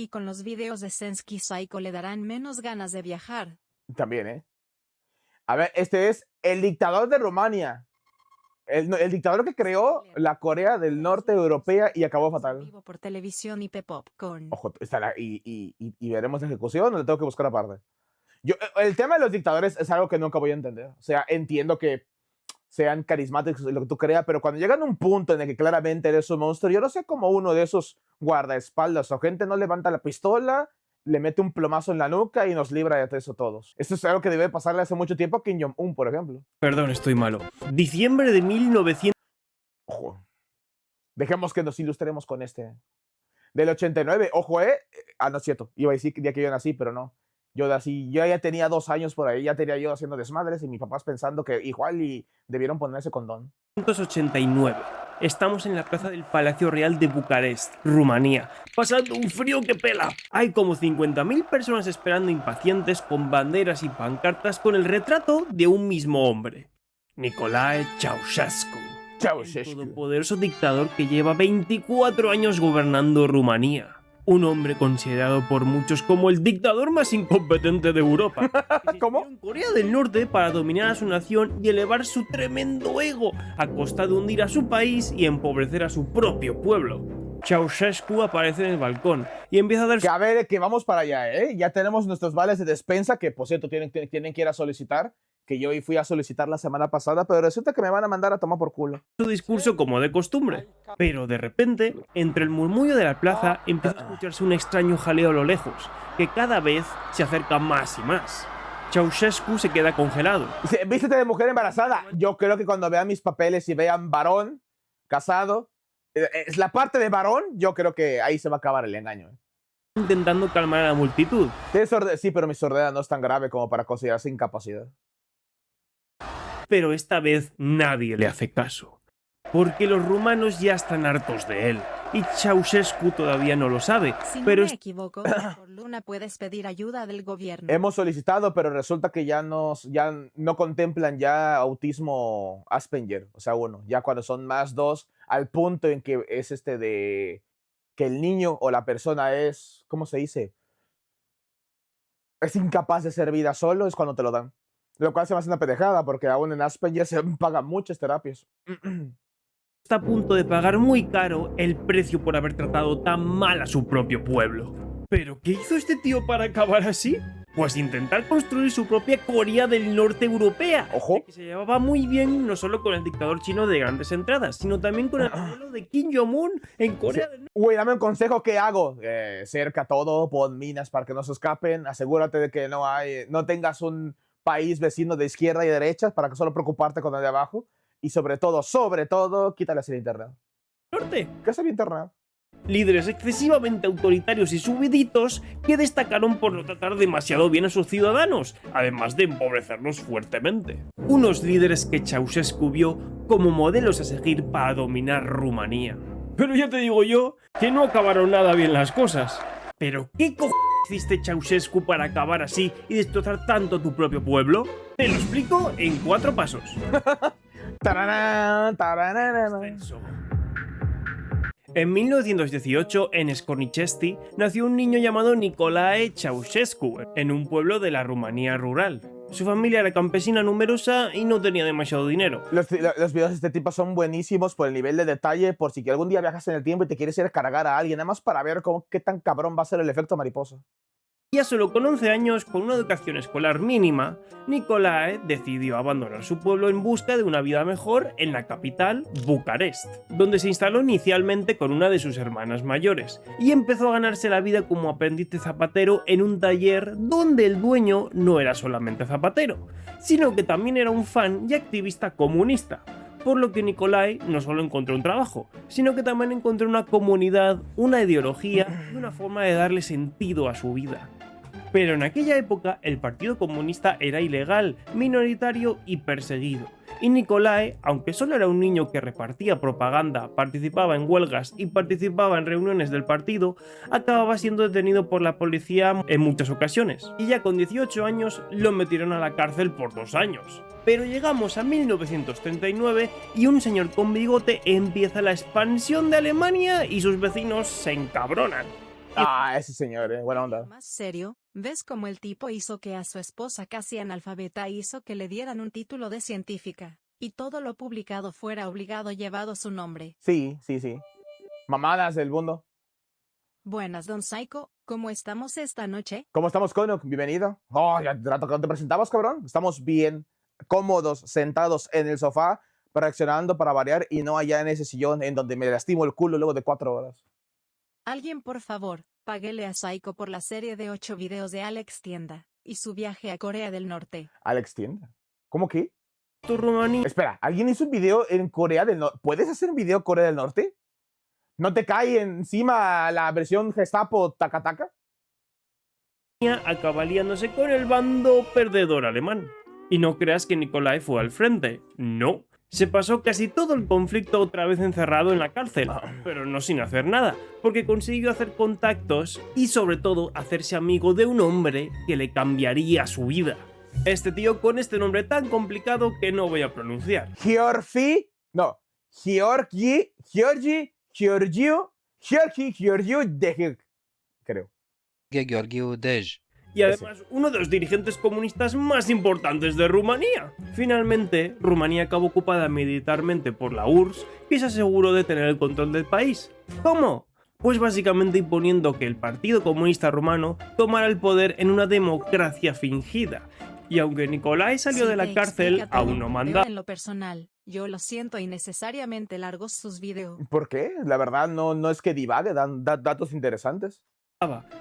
Y con los videos de Sensky Psycho le darán menos ganas de viajar. También, ¿eh? A ver, este es el dictador de Rumania. El dictador que creó la Corea del Norte europea y acabó fatal. Vivo por televisión y Popcorn. Ojo, y veremos la ejecución, o le tengo que buscar aparte. El tema de los dictadores es algo que nunca voy a entender. O sea, entiendo que sean carismáticos, lo que tú creas, pero cuando llegan a un punto en el que claramente eres un monstruo, yo no sé cómo uno de esos guardaespaldas o gente no levanta la pistola, le mete un plomazo en la nuca y nos libra de eso todos. Esto es algo que debe pasarle hace mucho tiempo a Kim Jong-un, por ejemplo. Perdón, estoy malo. Diciembre de 1900... Ojo. Dejemos que nos ilustremos con este. Del 89, ojo, no es cierto, iba a decir que día que yo nací, pero no. Yo ya tenía 2 años por ahí, ya tenía yo haciendo desmadres y mis papás pensando que igual y debieron ponerse condón. 1989. Estamos en la plaza del Palacio Real de Bucarest, Rumanía, pasando un frío que pela. Hay como 50.000 personas esperando impacientes con banderas y pancartas con el retrato de un mismo hombre, Nicolae Ceausescu. El todopoderoso dictador que lleva 24 años gobernando Rumanía. Un hombre considerado por muchos como el dictador más incompetente de Europa. ¿Cómo? En Corea del Norte para dominar a su nación y elevar su tremendo ego, a costa de hundir a su país y empobrecer a su propio pueblo. Ceausescu aparece en el balcón y empieza a dar... Que a ver, que vamos para allá, ¿eh? Ya tenemos nuestros vales de despensa, que por cierto tienen que ir a solicitar, que yo fui a solicitar la semana pasada, pero resulta que me van a mandar a tomar por culo. Su discurso como de costumbre, pero de repente, entre el murmullo de la plaza, empieza a escucharse un extraño jaleo a lo lejos, que cada vez se acerca más y más. Ceausescu se queda congelado. Vístete de mujer embarazada. Yo creo que cuando vean mis papeles y vean varón, casado, es la parte de varón, yo creo que ahí se va a acabar el engaño. Intentando calmar a la multitud. Sí, pero mi sordera no es tan grave como para considerarse incapacidad. Pero esta vez nadie le hace caso, porque los rumanos ya están hartos de él, y Ceausescu todavía no lo sabe. Si pero no me equivoco, por Luna puedes pedir ayuda del gobierno. Hemos solicitado, pero resulta que ya no contemplan ya autismo Asperger, o sea, ya cuando son más 2, al punto en que es de que el niño o la persona es, ¿cómo se dice? Es incapaz de ser vida solo, es cuando te lo dan. Lo cual se me hace una pendejada, porque aún en Asperger se pagan muchas terapias. Está a punto de pagar muy caro el precio por haber tratado tan mal a su propio pueblo. ¿Pero qué hizo este tío para acabar así? Pues intentar construir su propia Corea del Norte europea. Ojo. Que se llevaba muy bien no solo con el dictador chino de grandes entradas, sino también con el pueblo de Kim Jong-un en Corea del Norte. Güey, dame un consejo, ¿qué hago? Cerca todo, pon minas para que no se escapen, asegúrate de que no tengas un país vecino de izquierda y derecha para que solo preocuparte con el de abajo. Y sobre todo, quítales el internet. Norte. ¿Qué es el internet? Líderes excesivamente autoritarios y subiditos que destacaron por no tratar demasiado bien a sus ciudadanos, además de empobrecerlos fuertemente. Unos líderes que Ceausescu vio como modelos a seguir para dominar Rumanía. Pero ya te digo yo que no acabaron nada bien las cosas. ¿Pero qué cojones hiciste, Ceausescu, para acabar así y destrozar tanto tu propio pueblo? Te lo explico en 4 pasos. En 1918, en Scornichesti, nació un niño llamado Nicolae Ceausescu, en un pueblo de la Rumanía rural. Su familia era campesina numerosa y no tenía demasiado dinero. Los videos de este tipo son buenísimos por el nivel de detalle, por si algún día viajas en el tiempo y te quieres ir a cargar a alguien, nada más para ver qué tan cabrón va a ser el efecto mariposa. Ya solo con 11 años, con una educación escolar mínima, Nicolae decidió abandonar su pueblo en busca de una vida mejor en la capital, Bucarest, donde se instaló inicialmente con una de sus hermanas mayores, y empezó a ganarse la vida como aprendiz de zapatero en un taller donde el dueño no era solamente zapatero, sino que también era un fan y activista comunista. Por lo que Nicolae no solo encontró un trabajo, sino que también encontró una comunidad, una ideología y una forma de darle sentido a su vida. Pero en aquella época el Partido Comunista era ilegal, minoritario y perseguido. Y Nicolae, aunque solo era un niño que repartía propaganda, participaba en huelgas y participaba en reuniones del partido, acababa siendo detenido por la policía en muchas ocasiones. Y ya con 18 años lo metieron a la cárcel por 2 años. Pero llegamos a 1939 y un señor con bigote empieza la expansión de Alemania y sus vecinos se encabronan. Ah, ese señor, buena onda. Más serio, ¿ves cómo el tipo hizo que a su esposa casi analfabeta hizo que le dieran un título de científica, y todo lo publicado fuera obligado llevado su nombre? Sí. Mamadas del mundo. Buenas, Don Psycho, ¿cómo estamos esta noche? ¿Cómo estamos, Konuk? Bienvenido. Oh, ya rato que no te presentabas, cabrón. Estamos bien cómodos, sentados en el sofá, reaccionando para variar y no allá en ese sillón en donde me lastimo el culo luego de 4 horas. Alguien por favor, páguele a Psycho por la serie de 8 videos de Alex Tienda, y su viaje a Corea del Norte. Alex Tienda. ¿Cómo que? Rumanía Espera, ¿alguien hizo un video en Corea del Norte? ¿Puedes hacer un video en Corea del Norte? ¿No te cae encima la versión Gestapo Takataka? acaba liándose con el bando perdedor alemán. Y no creas que Nikolai fue al frente, no. Se pasó casi todo el conflicto otra vez encerrado en la cárcel, pero no sin hacer nada, porque consiguió hacer contactos y sobre todo hacerse amigo de un hombre que le cambiaría su vida. Este tío con este nombre tan complicado que no voy a pronunciar. Georgiou Dej, creo. Georgiou Dej. Y además uno de los dirigentes comunistas más importantes de Rumanía. Finalmente, Rumanía acabó ocupada militarmente por la URSS, que se aseguró de tener el control del país. ¿Cómo? Pues básicamente imponiendo que el Partido Comunista Rumano tomara el poder en una democracia fingida. Y aunque Nikolai salió de la cárcel, aún no mandaba. En lo personal, yo lo siento innecesariamente largos sus videos. ¿Por qué? La verdad no es que divague, dan datos interesantes.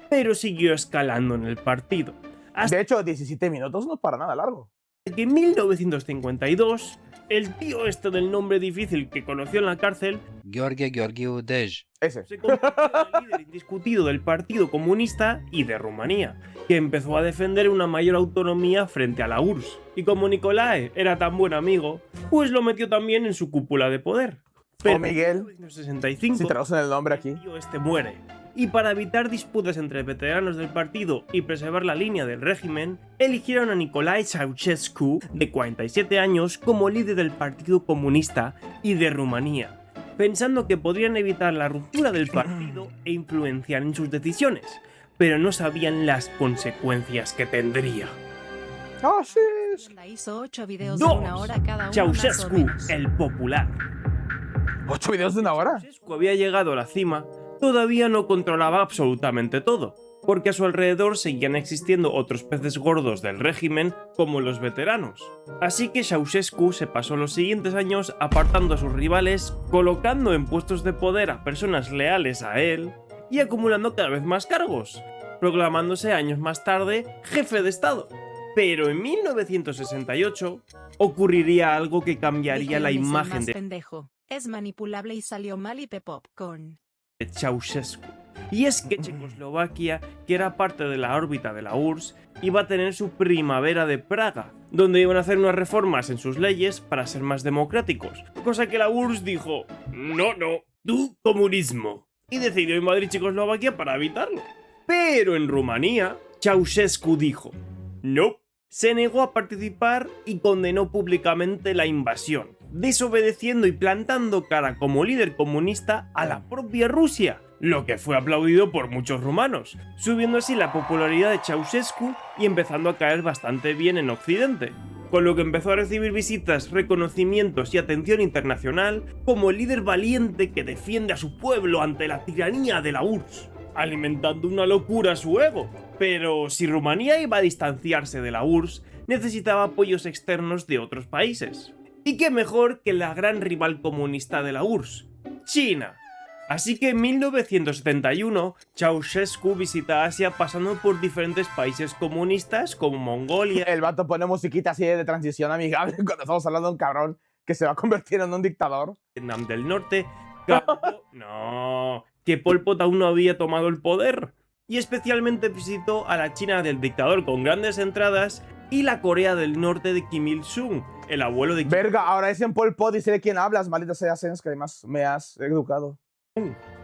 Pero siguió escalando en el partido. Hasta De hecho, 17 minutos no es para nada largo. que en 1952, el tío este del nombre difícil que conoció en la cárcel Georgiou Dej. Ese. se convirtió en el líder indiscutido del Partido Comunista y de Rumanía, que empezó a defender una mayor autonomía frente a la URSS. Y como Nikolai era tan buen amigo, pues lo metió también en su cúpula de poder. Pero Miguel, en 1965, si traducen el nombre aquí. el tío este muere. Y para evitar disputas entre veteranos del partido y preservar la línea del régimen, eligieron a Nicolae Ceausescu, de 47 años, como líder del Partido Comunista y de Rumanía, pensando que podrían evitar la ruptura del partido e influenciar en sus decisiones, pero no sabían las consecuencias que tendría. ¡Oh, sí! La hizo 8 videos Dos. de 1 hora cada uno. Ceausescu, más o menos. el popular. ¿8 videos de 1 hora? Ceausescu había llegado a la cima, todavía no controlaba absolutamente todo, porque a su alrededor seguían existiendo otros peces gordos del régimen como los veteranos. Así que Ceausescu se pasó los siguientes años apartando a sus rivales, colocando en puestos de poder a personas leales a él y acumulando cada vez más cargos, proclamándose años más tarde jefe de Estado. Pero en 1968 ocurriría algo que cambiaría la Dijeron, "Es el imagen más de pendejo, es manipulable y salió mal y popcorn". Ceausescu. Y es que Checoslovaquia, que era parte de la órbita de la URSS, iba a tener su primavera de Praga, donde iban a hacer unas reformas en sus leyes para ser más democráticos, cosa que la URSS dijo, no, tu comunismo, y decidió invadir Checoslovaquia para evitarlo. Pero en Rumanía, Ceausescu dijo, no, se negó a participar y condenó públicamente la invasión, desobedeciendo y plantando cara como líder comunista a la propia Rusia, lo que fue aplaudido por muchos rumanos, subiendo así la popularidad de Ceausescu y empezando a caer bastante bien en Occidente, con lo que empezó a recibir visitas, reconocimientos y atención internacional como el líder valiente que defiende a su pueblo ante la tiranía de la URSS, alimentando una locura a su ego. Pero si Rumanía iba a distanciarse de la URSS, necesitaba apoyos externos de otros países. Y qué mejor que la gran rival comunista de la URSS, China. Así que en 1971, Ceausescu visita Asia pasando por diferentes países comunistas como Mongolia, El vato pone musiquita así de transición amigable cuando estamos hablando de un cabrón que se va a convertir en un dictador. Vietnam del Norte, que Pol Pot aún no había tomado el poder. Y especialmente visitó a la China del dictador con grandes entradas y la Corea del Norte de Kim Il-sung, el abuelo de Kim Verga, ahora dicen Pol Pot y sé de quién hablas, maldita sea Sens, que además me has educado.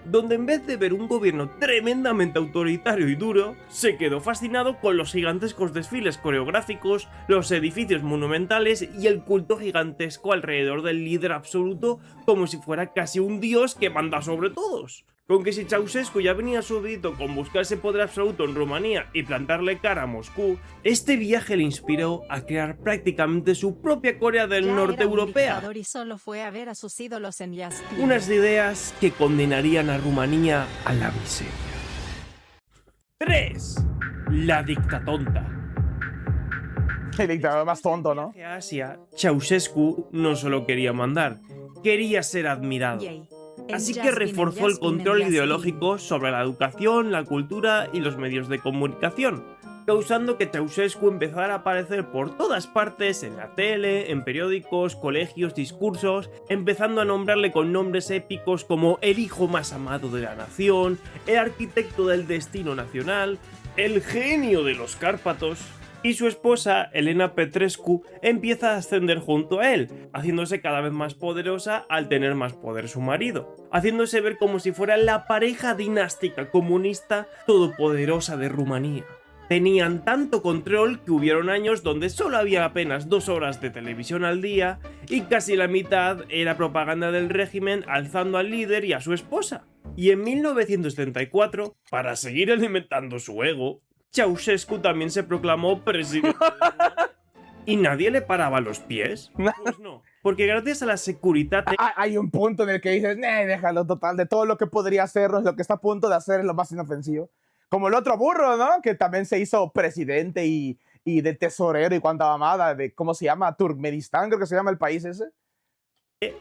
donde en vez de ver un gobierno tremendamente autoritario y duro, se quedó fascinado con los gigantescos desfiles coreográficos, los edificios monumentales y el culto gigantesco alrededor del líder absoluto como si fuera casi un dios que manda sobre todos. Con que si Ceausescu ya venía subidito con buscar ese poder absoluto en Rumanía y plantarle cara a Moscú, este viaje le inspiró a crear prácticamente su propia Corea del Ya Norte era un europea. dictador y solo fue a ver a sus ídolos en Yaspin. Unas ideas que condenarían a Rumanía a la miseria. 3. La dictatonta. El dictador más tonto, ¿no? En Asia, Ceausescu no solo quería mandar, quería ser admirado. Yay. En Así que Yaspin, reforzó en el control Yaspin. ideológico sobre la educación, la cultura y los medios de comunicación, causando que Ceausescu empezara a aparecer por todas partes, en la tele, en periódicos, colegios, discursos, empezando a nombrarle con nombres épicos como el hijo más amado de la nación, el arquitecto del destino nacional, el genio de los Cárpatos. Y su esposa, Elena Petrescu, empieza a ascender junto a él, haciéndose cada vez más poderosa al tener más poder su marido, haciéndose ver como si fuera la pareja dinástica comunista todopoderosa de Rumanía. Tenían tanto control que hubieron años donde solo había apenas 2 horas de televisión al día y casi la mitad era propaganda del régimen alzando al líder y a su esposa. Y en 1974, para seguir alimentando su ego, Ceausescu también se proclamó presidente de Rumanía. ¿Y nadie le paraba los pies? Pues no, porque gracias a la Securitate Hay un punto en el que dices, déjalo total, de todo lo que podría hacernos, lo que está a punto de hacer es lo más inofensivo. Como el otro burro, ¿no? Que también se hizo presidente y de tesorero y cuanta mamada, de, ¿cómo se llama? Turkmenistán, creo que se llama el país ese.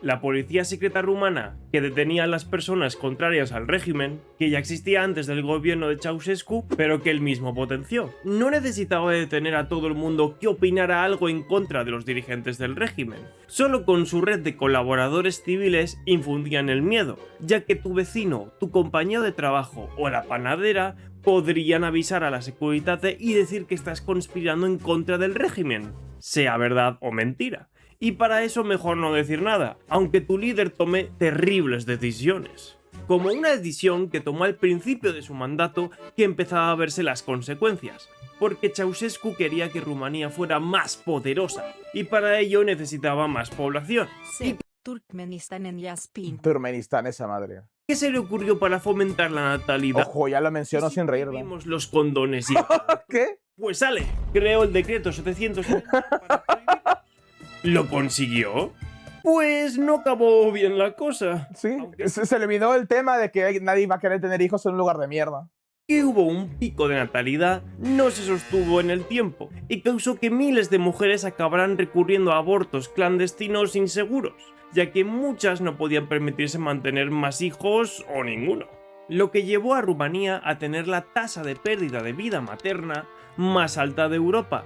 la policía secreta rumana, que detenía a las personas contrarias al régimen, que ya existía antes del gobierno de Ceausescu, pero que él mismo potenció. No necesitaba detener a todo el mundo que opinara algo en contra de los dirigentes del régimen. Solo con su red de colaboradores civiles infundían el miedo, ya que tu vecino, tu compañero de trabajo o la panadera podrían avisar a la Securitate y decir que estás conspirando en contra del régimen, sea verdad o mentira. Y para eso mejor no decir nada, aunque tu líder tome terribles decisiones. Como una decisión que tomó al principio de su mandato que empezaba a verse las consecuencias, porque Ceausescu quería que Rumanía fuera más poderosa, y para ello necesitaba más población. Sí, Turkmenistán en Yaspin. Turkmenistán, esa madre. ¿Qué se le ocurrió para fomentar la natalidad? Ojo, ya lo menciono sin reír, ¿no? Vimos los condones y... ¿Qué? Pues sale, creó el decreto 770 para prohibir. ¿Lo consiguió? Pues no acabó bien la cosa. Sí, Aunque se le olvidó el tema de que nadie va a querer tener hijos en un lugar de mierda. que hubo un pico de natalidad, no se sostuvo en el tiempo y causó que miles de mujeres acabaran recurriendo a abortos clandestinos inseguros, ya que muchas no podían permitirse mantener más hijos o ninguno. Lo que llevó a Rumanía a tener la tasa de pérdida de vida materna más alta de Europa,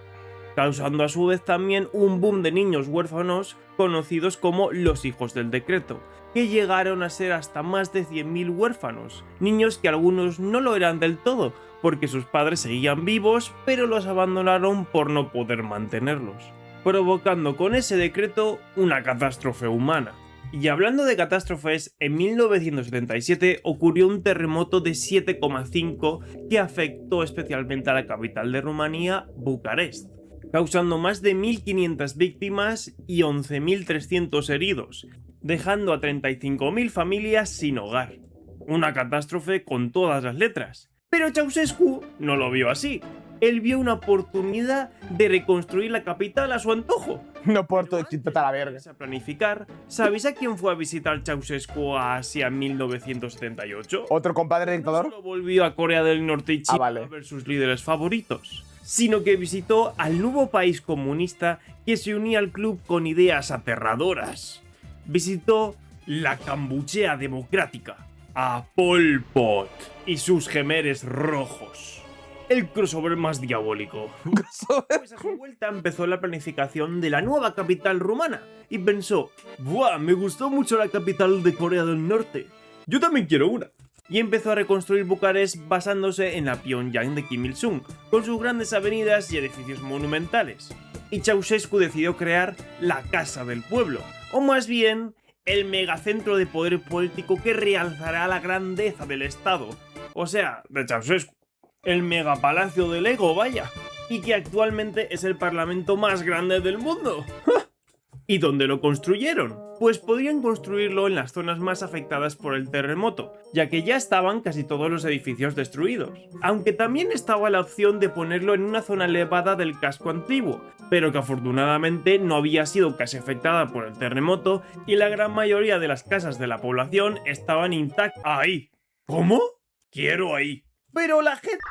causando a su vez también un boom de niños huérfanos conocidos como los hijos del decreto, que llegaron a ser hasta más de 100.000 huérfanos, niños que algunos no lo eran del todo, porque sus padres seguían vivos, pero los abandonaron por no poder mantenerlos, provocando con ese decreto una catástrofe humana. Y hablando de catástrofes, en 1977 ocurrió un terremoto de 7,5 que afectó especialmente a la capital de Rumanía, Bucarest, causando más de 1.500 víctimas y 11.300 heridos, dejando a 35.000 familias sin hogar. Una catástrofe con todas las letras. Pero Ceausescu no lo vio así. Él vio una oportunidad de reconstruir la capital a su antojo. No por todo a la verga. A planificar, ¿sabéis a quién fue a visitar Ceausescu a Asia en 1978? ¿Otro compadre dictador? No solo volvió a Corea del Norte y China vale. a ver sus líderes favoritos, sino que visitó al nuevo país comunista que se unía al club con ideas aterradoras. Visitó la Kampuchea democrática, a Pol Pot y sus gemeres rojos. El crossover más diabólico. Pues a su vuelta empezó la planificación de la nueva capital rumana y pensó, ¡buah! Me gustó mucho la capital de Corea del Norte. Yo también quiero una. Y empezó a reconstruir Bucarest basándose en la Pyongyang de Kim Il-sung, con sus grandes avenidas y edificios monumentales. Y Ceausescu decidió crear la Casa del Pueblo, o más bien, el megacentro de poder político que realzará la grandeza del Estado, o sea, de Ceausescu. El megapalacio del ego, vaya, y que actualmente es el parlamento más grande del mundo. ¿Y dónde lo construyeron? Pues podrían construirlo en las zonas más afectadas por el terremoto, ya que ya estaban casi todos los edificios destruidos. Aunque también estaba la opción de ponerlo en una zona elevada del casco antiguo, pero que afortunadamente no había sido casi afectada por el terremoto y la gran mayoría de las casas de la población estaban intactas. ¡Ahí! ¿Cómo? Quiero ahí. Pero la gente...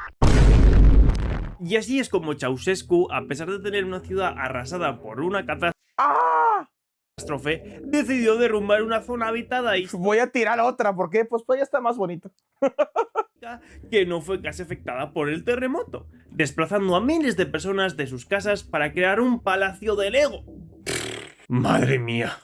Y así es como Ceausescu, a pesar de tener una ciudad arrasada por una catástrofe, decidió derrumbar una zona habitada y Voy a tirar otra, ¿por qué? Pues ya está más bonito. que no fue casi afectada por el terremoto, desplazando a miles de personas de sus casas para crear un palacio de Lego. ¡Madre mía!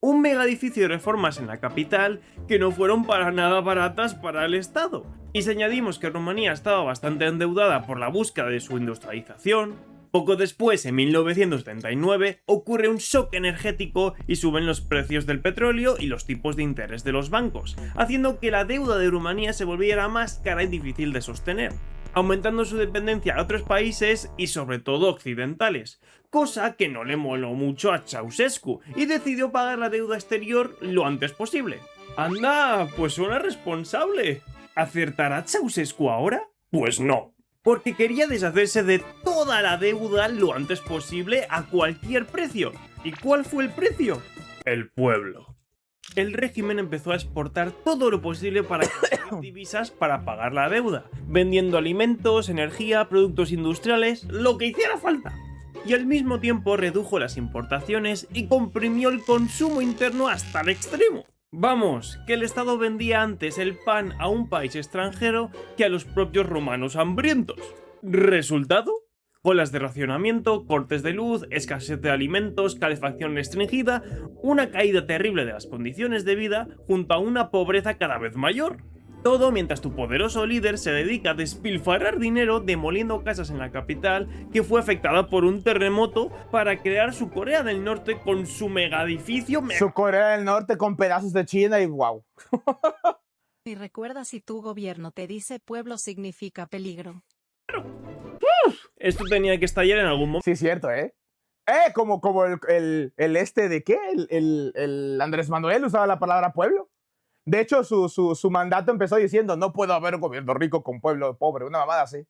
Un megaedificio de reformas en la capital que no fueron para nada baratas para el Estado. Y si añadimos que Rumanía estaba bastante endeudada por la búsqueda de su industrialización, poco después, en 1979, ocurre un shock energético y suben los precios del petróleo y los tipos de interés de los bancos, haciendo que la deuda de Rumanía se volviera más cara y difícil de sostener, aumentando su dependencia a otros países y sobre todo occidentales, cosa que no le moló mucho a Ceausescu y decidió pagar la deuda exterior lo antes posible. ¡Anda! Pues suena responsable. ¿Acertará Ceausescu ahora? Pues no, porque quería deshacerse de toda la deuda lo antes posible a cualquier precio. ¿Y cuál fue el precio? El pueblo. El régimen empezó a exportar todo lo posible para conseguir divisas para pagar la deuda, vendiendo alimentos, energía, productos industriales, lo que hiciera falta. Y al mismo tiempo redujo las importaciones y comprimió el consumo interno hasta el extremo. Vamos, que el Estado vendía antes el pan a un país extranjero que a los propios romanos hambrientos. ¿Resultado? Olas de racionamiento, cortes de luz, escasez de alimentos, calefacción restringida, una caída terrible de las condiciones de vida junto a una pobreza cada vez mayor. Todo mientras tu poderoso líder se dedica a despilfarrar dinero demoliendo casas en la capital que fue afectada por un terremoto para crear su Corea del Norte con su megaedificio. Su Corea del Norte con pedazos de China y wow. Y recuerda, si tu gobierno te dice pueblo significa peligro. Esto tenía que estallar en algún momento. Sí, cierto, ¿eh? Como el este de qué, el Andrés Manuel usaba la palabra pueblo. De hecho, su mandato empezó diciendo: no puedo haber un gobierno rico con pueblo pobre, una mamada así.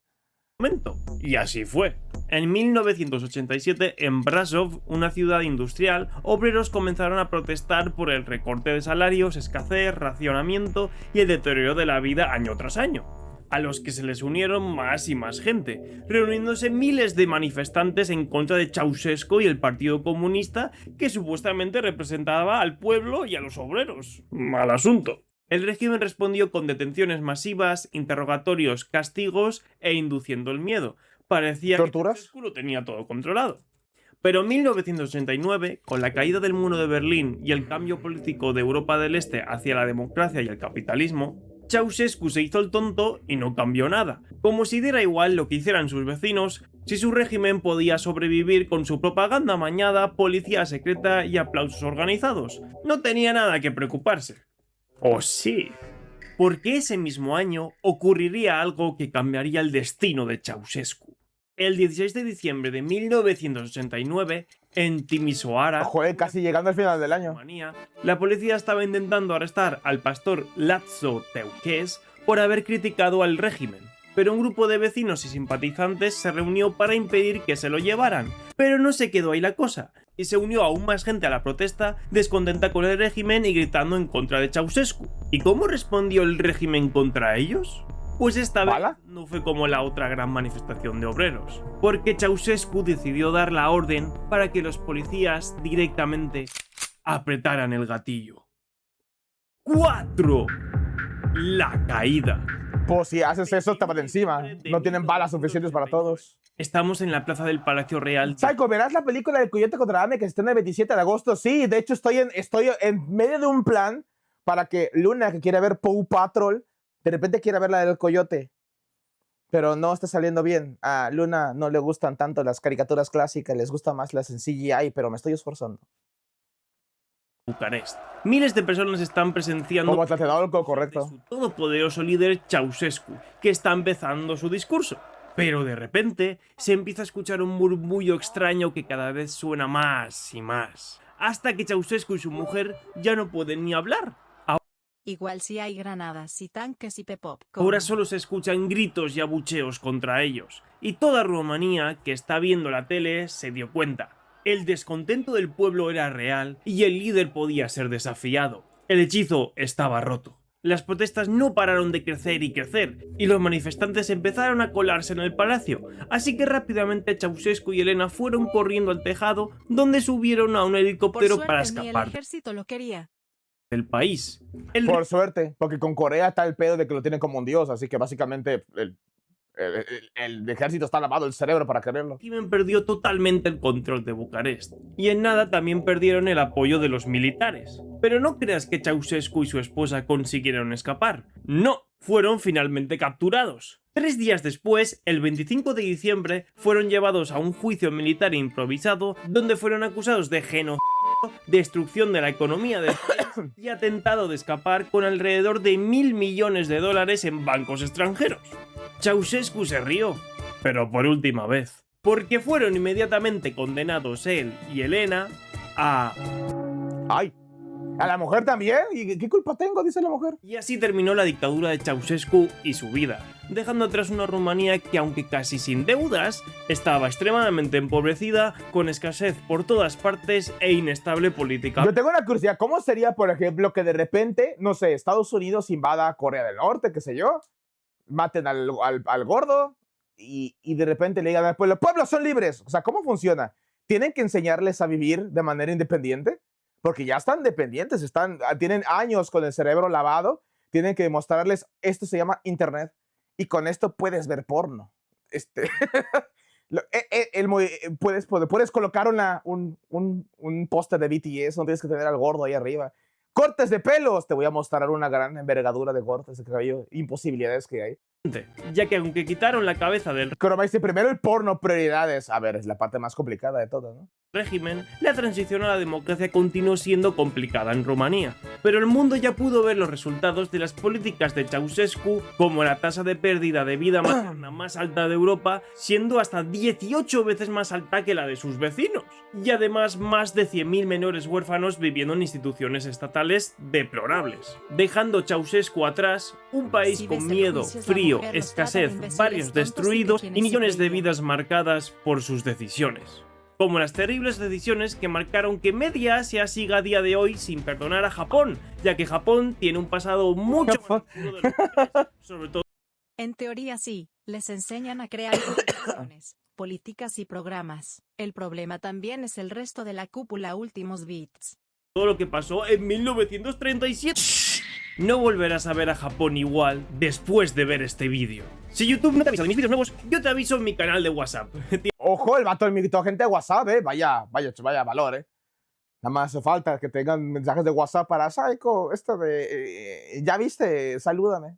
Y así fue. En 1987, en Brasov, una ciudad industrial, obreros comenzaron a protestar por el recorte de salarios, escasez, racionamiento y el deterioro de la vida año tras año, a los que se les unieron más y más gente, reuniéndose miles de manifestantes en contra de Ceausescu y el Partido Comunista, que supuestamente representaba al pueblo y a los obreros. Mal asunto. El régimen respondió con detenciones masivas, interrogatorios, castigos e induciendo el miedo. Parecía ¿Torturas? que Ceausescu lo tenía todo controlado. Pero en 1989, con la caída del muro de Berlín y el cambio político de Europa del Este hacia la democracia y el capitalismo, Ceausescu se hizo el tonto y no cambió nada, como si diera igual lo que hicieran sus vecinos, si su régimen podía sobrevivir con su propaganda amañada, policía secreta y aplausos organizados. No tenía nada que preocuparse. ¿O sí? Porque ese mismo año ocurriría algo que cambiaría el destino de Ceausescu. El 16 de diciembre de 1989, en Timisoara, Joder, casi llegando al final del año. Rumanía, la policía estaba intentando arrestar al pastor László Tőkés por haber criticado al régimen, pero un grupo de vecinos y simpatizantes se reunió para impedir que se lo llevaran. Pero no se quedó ahí la cosa, y se unió aún más gente a la protesta, descontenta con el régimen y gritando en contra de Ceausescu. ¿Y cómo respondió el régimen contra ellos? Pues esta vez no fue como la otra gran manifestación de obreros, porque Ceausescu decidió dar la orden para que los policías directamente apretaran el gatillo. 4. La caída. Pues si haces eso, está por encima. No tienen balas suficientes para todos. Estamos en la plaza del Palacio Real. Psycho, ¿verás la película del Coyote contra Dame que se estrena el 27 de agosto? Sí, de hecho estoy en medio de un plan para que Luna, que quiere ver Paw Patrol, de repente quiera ver la del Coyote. Pero no está saliendo bien. A Luna no le gustan tanto las caricaturas clásicas, les gusta más las en CGI, pero me estoy esforzando. Bucarest. Miles de personas están presenciando Como Tlatelolco, correcto. su todopoderoso líder Ceausescu, que está empezando su discurso. Pero de repente se empieza a escuchar un murmullo extraño que cada vez suena más y más. hasta que Ceausescu y su mujer ya no pueden ni hablar. Igual si hay granadas y tanques y pepop. Ahora solo se escuchan gritos y abucheos contra ellos, y toda Rumanía que está viendo la tele se dio cuenta. El descontento del pueblo era real y el líder podía ser desafiado. El hechizo estaba roto. Las protestas no pararon de crecer y crecer, y los manifestantes empezaron a colarse en el palacio, así que rápidamente Ceausescu y Elena fueron corriendo al tejado, donde subieron a un Por helicóptero suerte, para ni el escapar ejército lo quería. del país. El Por suerte, porque con Corea está el pedo de que lo tienen como un dios, así que básicamente el ejército está lavado el cerebro para quererlo. régimen perdió totalmente el control de Bucarest, y en nada también perdieron el apoyo de los militares. Pero no creas que Ceausescu y su esposa consiguieron escapar. No, fueron finalmente capturados. 3 días después, el 25 de diciembre, fueron llevados a un juicio militar improvisado donde fueron acusados de genocidio, destrucción de la economía del país y atentado de escapar con alrededor de $1.000 millones en bancos extranjeros. Ceausescu se rió, pero por última vez, porque fueron inmediatamente condenados él y Elena a... ¡Ay! ¿A la mujer también? ¿Y qué culpa tengo? Dice la mujer. Y así terminó la dictadura de Ceausescu y su vida, dejando atrás una Rumanía que, aunque casi sin deudas, estaba extremadamente empobrecida, con escasez por todas partes e inestable política. Yo tengo una curiosidad. ¿Cómo sería, por ejemplo, que de repente, no sé, Estados Unidos invada Corea del Norte, qué sé yo, maten al gordo y de repente le digan al pueblo, pueblos son libres? O sea, ¿cómo funciona? ¿Tienen que enseñarles a vivir de manera independiente? Porque ya están dependientes, tienen años con el cerebro lavado, tienen que demostrarles, esto se llama internet, y con esto puedes ver porno. Puedes colocar un póster de BTS, no tienes que tener al gordo ahí arriba. Cortes de pelos, te voy a mostrar una gran envergadura de cortes de cabello, imposibilidades que hay. Ya que aunque quitaron la cabeza del Pero me dice, primero el porno, prioridades. A ver, es la parte más complicada de todo, ¿no? régimen, la transición a la democracia continuó siendo complicada en Rumanía, pero el mundo ya pudo ver los resultados de las políticas de Ceausescu, como la tasa de pérdida de vida materna más alta de Europa, siendo hasta 18 veces más alta que la de sus vecinos, y además más de 100.000 menores huérfanos viviendo en instituciones estatales deplorables, dejando Ceausescu atrás un país Si con ves miedo, el juicio, esa frío, mujer los trata de escasez, imbéciles barrios tontos y destruidos y pequeños millones de y vidas marcadas por sus decisiones. Como las terribles decisiones que marcaron que media Asia siga a día de hoy sin perdonar a Japón, ya que Japón tiene un pasado mucho más oscuro de lo que crees, sobre todo En teoría sí, les enseñan a crear instituciones, políticas y programas. El problema también es el resto de la cúpula últimos bits. todo lo que pasó en 1937. No volverás a ver a Japón igual después de ver este vídeo. Si YouTube no te avisa de mis vídeos nuevos, yo te aviso en mi canal de WhatsApp. Ojo, el vato invitó a gente de WhatsApp, vaya valor, Nada más hace falta que tengan mensajes de WhatsApp para Psycho, ya viste, salúdame.